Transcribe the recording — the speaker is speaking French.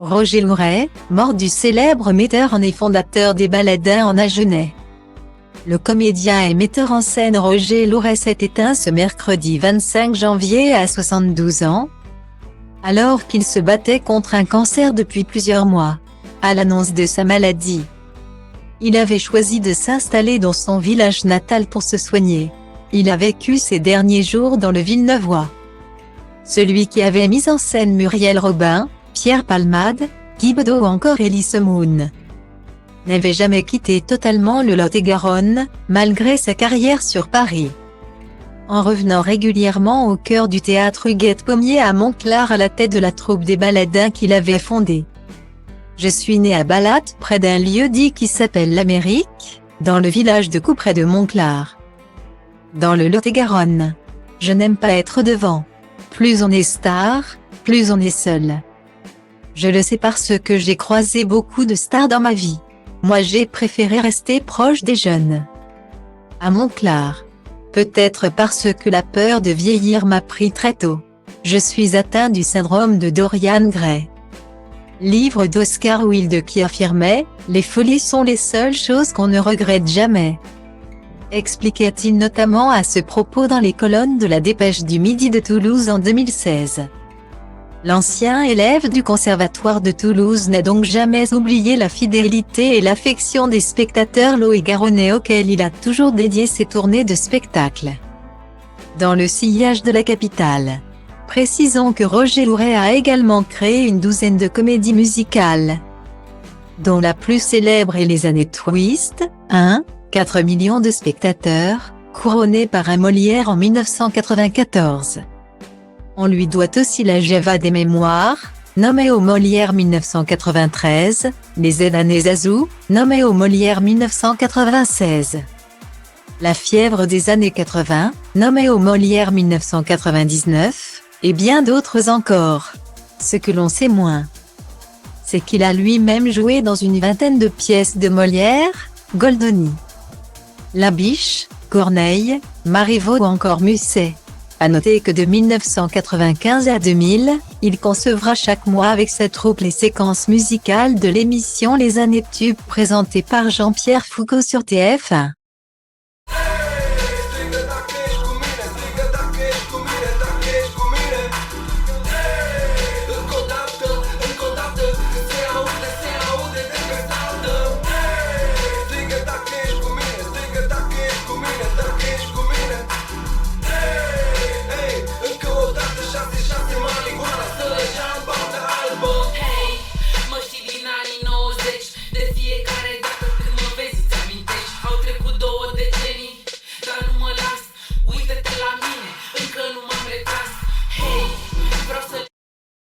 Roger Louret, mort du célèbre metteur en et fondateur des Baladins en Agenais. Le comédien et metteur en scène Roger Louret s'est éteint ce mercredi 25 janvier à 72 ans, alors qu'il se battait contre un cancer depuis plusieurs mois. À l'annonce de sa maladie, il avait choisi de s'installer dans son village natal pour se soigner. Il a vécu ses derniers jours dans le Villeneuvois. Celui qui avait mis en scène Muriel Robin, Pierre Palmade, Guy Bedos ou encore Elie Semoun n'avait jamais quitté totalement le Lot-et-Garonne, malgré sa carrière sur Paris. En revenant régulièrement au cœur du théâtre Huguette Pommier à Montclar à la tête de la troupe des Baladins qu'il avait fondée. Je suis né à Balat, près d'un lieu-dit qui s'appelle l'Amérique, dans le village de Coux près de Montclar, dans le Lot-et-Garonne. Je n'aime pas être devant. Plus on est star, plus on est seul. Je le sais parce que j'ai croisé beaucoup de stars dans ma vie. Moi j'ai préféré rester proche des jeunes. À Montclar. Peut-être parce que la peur de vieillir m'a pris très tôt. Je suis atteint du syndrome de Dorian Gray. Livre d'Oscar Wilde qui affirmait « Les folies sont les seules choses qu'on ne regrette jamais », expliquait-il notamment à ce propos dans les colonnes de la Dépêche du Midi de Toulouse en 2016. L'ancien élève du Conservatoire de Toulouse n'a donc jamais oublié la fidélité et l'affection des spectateurs lot-et-garonnais auxquels il a toujours dédié ses tournées de spectacles dans le sillage de la capitale. Précisons que Roger Louret a également créé une douzaine de comédies musicales, dont la plus célèbre est Les Années Twist, 4 millions de spectateurs, couronné par un Molière en 1994. On lui doit aussi la Java des mémoires, nommée au Molière 1993, Les Années Zazou, nommée au Molière 1996. La fièvre des années 80, nommée au Molière 1999, et bien d'autres encore. Ce que l'on sait moins, c'est qu'il a lui-même joué dans une vingtaine de pièces de Molière, Goldoni, La Biche, Corneille, Marivaux ou encore Musset. À noter que de 1995 à 2000, il concevra chaque mois avec sa troupe les séquences musicales de l'émission Les Années Tubes présentée par Jean-Pierre Foucault sur TF1.